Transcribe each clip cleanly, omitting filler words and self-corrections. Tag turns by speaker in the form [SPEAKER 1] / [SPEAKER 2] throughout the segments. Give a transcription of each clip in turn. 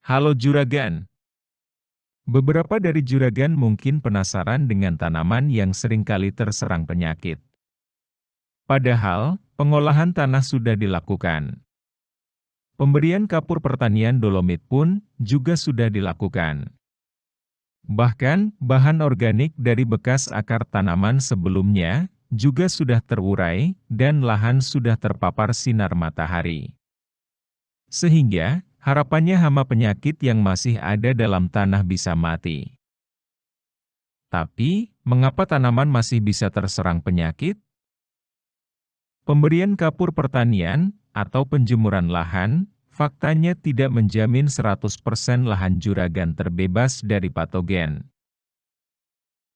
[SPEAKER 1] Halo juragan. Beberapa dari juragan mungkin penasaran dengan tanaman yang seringkali terserang penyakit. Padahal, pengolahan tanah sudah dilakukan. Pemberian kapur pertanian dolomit pun juga sudah dilakukan. Bahkan, bahan organik dari bekas akar tanaman sebelumnya juga sudah terurai dan lahan sudah terpapar sinar matahari. Sehingga, harapannya hama penyakit yang masih ada dalam tanah bisa mati. Tapi, mengapa tanaman masih bisa terserang penyakit? Pemberian kapur pertanian, atau penjemuran lahan, faktanya tidak menjamin 100% lahan juragan terbebas dari patogen.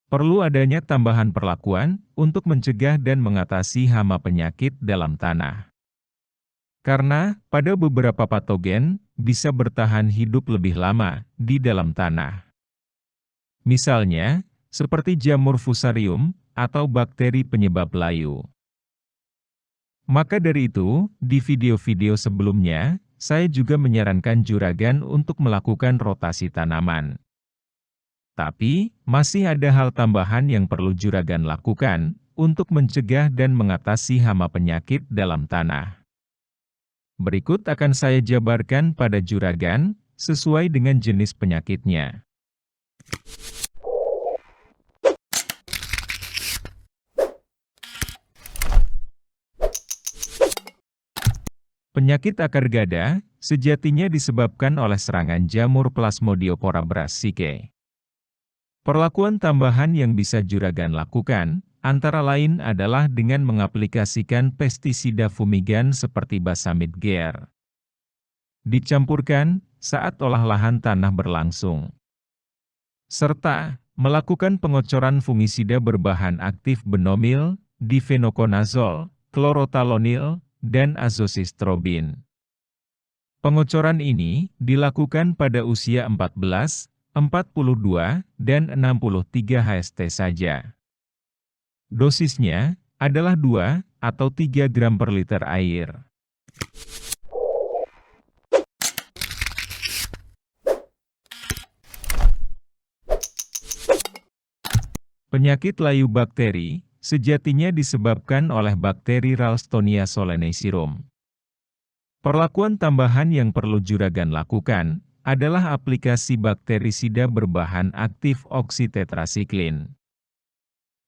[SPEAKER 1] Perlu adanya tambahan perlakuan untuk mencegah dan mengatasi hama penyakit dalam tanah. Karena, pada beberapa patogen, bisa bertahan hidup lebih lama di dalam tanah. Misalnya, seperti jamur fusarium, atau bakteri penyebab layu. Maka dari itu, di video-video sebelumnya, saya juga menyarankan juragan untuk melakukan rotasi tanaman. Tapi, masih ada hal tambahan yang perlu juragan lakukan untuk mencegah dan mengatasi hama penyakit dalam tanah. Berikut akan saya jabarkan pada juragan, sesuai dengan jenis penyakitnya. Penyakit akar gada, sejatinya disebabkan oleh serangan jamur Plasmodiopora brassicae. Perlakuan tambahan yang bisa juragan lakukan, antara lain adalah dengan mengaplikasikan pestisida fumigan seperti Basamid GR. Dicampurkan saat olah lahan tanah berlangsung. Serta, melakukan pengocoran fungisida berbahan aktif benomil, difenoconazole, chlorothalonil, dan azosistrobin. Pengocoran ini dilakukan pada usia 14, 42, dan 63 HST saja. Dosisnya adalah 2 atau 3 gram per liter air. Penyakit layu bakteri sejatinya disebabkan oleh bakteri Ralstonia solanacearum. Perlakuan tambahan yang perlu juragan lakukan adalah aplikasi bakterisida berbahan aktif oksitetrasiklin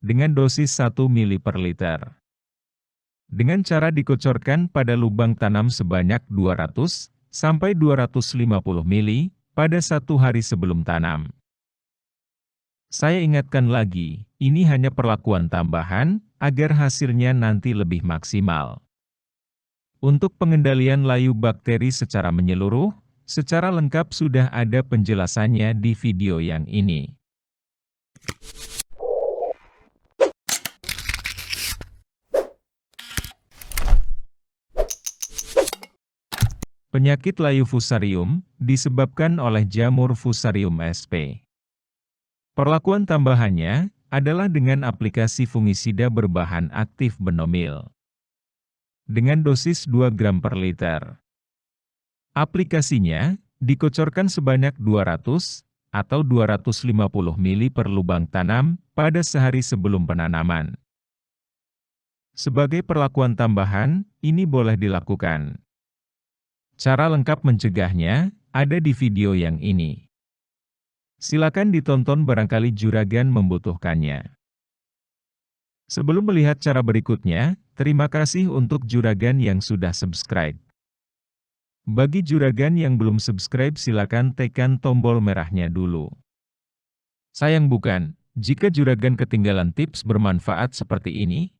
[SPEAKER 1] dengan dosis 1 ml per liter. Dengan cara dikocorkan pada lubang tanam sebanyak 200 sampai 250 ml pada 1 hari sebelum tanam. Saya ingatkan lagi, ini hanya perlakuan tambahan agar hasilnya nanti lebih maksimal. Untuk pengendalian layu bakteri secara menyeluruh, secara lengkap sudah ada penjelasannya di video yang ini. Penyakit layu fusarium disebabkan oleh jamur Fusarium sp. Perlakuan tambahannya adalah dengan aplikasi fungisida berbahan aktif benomil dengan dosis 2 gram per liter. Aplikasinya dikocorkan sebanyak 200 atau 250 ml per lubang tanam pada sehari sebelum penanaman. Sebagai perlakuan tambahan, ini boleh dilakukan. Cara lengkap mencegahnya ada di video yang ini. Silakan ditonton barangkali juragan membutuhkannya. Sebelum melihat cara berikutnya, terima kasih untuk juragan yang sudah subscribe. Bagi juragan yang belum subscribe silakan tekan tombol merahnya dulu. Sayang bukan, jika juragan ketinggalan tips bermanfaat seperti ini.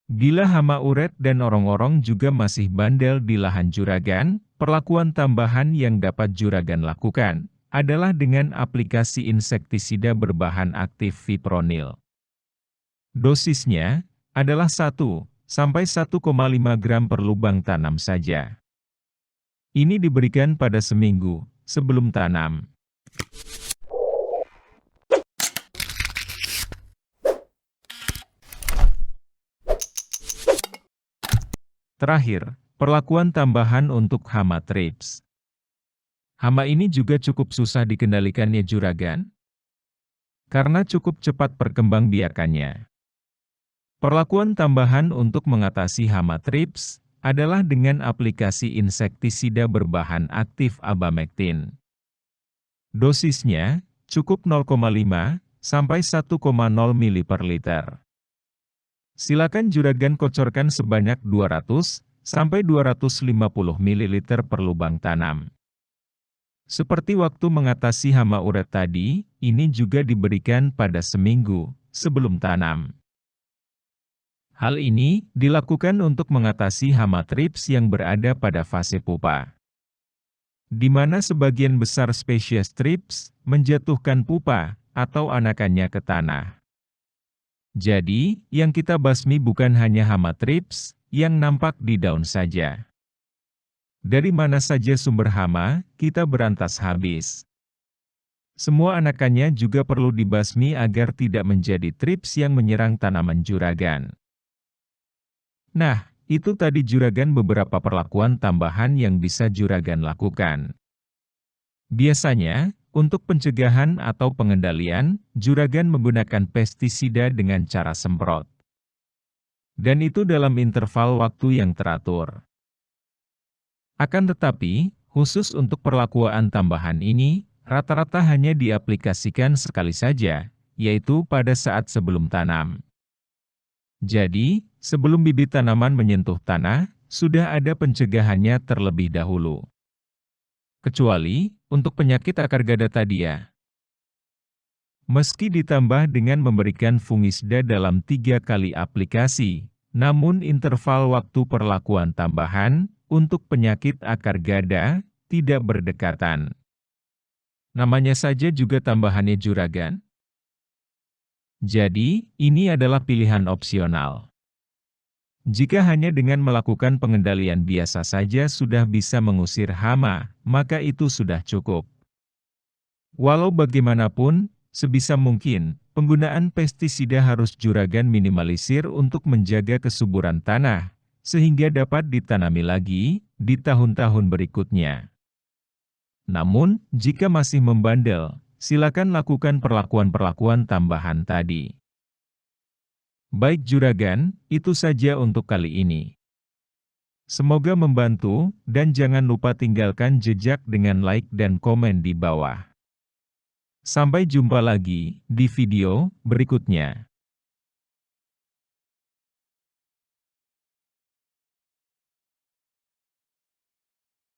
[SPEAKER 1] Bila hama uret dan orong-orong juga masih bandel di lahan juragan, perlakuan tambahan yang dapat juragan lakukan adalah dengan aplikasi insektisida berbahan aktif fipronil. Dosisnya adalah 1 sampai 1,5 gram per lubang tanam saja. Ini diberikan pada seminggu sebelum tanam. Terakhir, perlakuan tambahan untuk hama trips. Hama ini juga cukup susah dikendalikannya juragan, karena cukup cepat perkembangbiakannya. Perlakuan tambahan untuk mengatasi hama trips adalah dengan aplikasi insektisida berbahan aktif abamectin. Dosisnya cukup 0,5 sampai 1,0 ml per liter. Silakan juragan kocorkan sebanyak 200 sampai 250 ml per lubang tanam. Seperti waktu mengatasi hama uret tadi, ini juga diberikan pada seminggu sebelum tanam. Hal ini dilakukan untuk mengatasi hama trips yang berada pada fase pupa, di mana sebagian besar spesies trips menjatuhkan pupa atau anakannya ke tanah. Jadi, yang kita basmi bukan hanya hama trips yang nampak di daun saja. Dari mana saja sumber hama, kita berantas habis. Semua anakannya juga perlu dibasmi agar tidak menjadi trips yang menyerang tanaman juragan. Nah, itu tadi juragan beberapa perlakuan tambahan yang bisa juragan lakukan. Biasanya, untuk pencegahan atau pengendalian, juragan menggunakan pestisida dengan cara semprot. Dan itu dalam interval waktu yang teratur. Akan tetapi, khusus untuk perlakuan tambahan ini, rata-rata hanya diaplikasikan sekali saja, yaitu pada saat sebelum tanam. Jadi, sebelum bibit tanaman menyentuh tanah, sudah ada pencegahannya terlebih dahulu. Kecuali, untuk penyakit akar gada tadi ya. Meski ditambah dengan memberikan fungisida dalam 3 kali aplikasi, namun interval waktu perlakuan tambahan, untuk penyakit akar gada, tidak berdekatan. Namanya saja juga tambahannya juragan. Jadi, ini adalah pilihan opsional. Jika hanya dengan melakukan pengendalian biasa saja sudah bisa mengusir hama, maka itu sudah cukup. Walau bagaimanapun, sebisa mungkin, penggunaan pestisida harus juragan minimalisir untuk menjaga kesuburan tanah, sehingga dapat ditanami lagi di tahun-tahun berikutnya. Namun, jika masih membandel, silakan lakukan perlakuan-perlakuan tambahan tadi. Baik juragan, itu saja untuk kali ini. Semoga membantu, dan jangan lupa tinggalkan jejak dengan like dan komen di bawah. Sampai jumpa lagi di video berikutnya.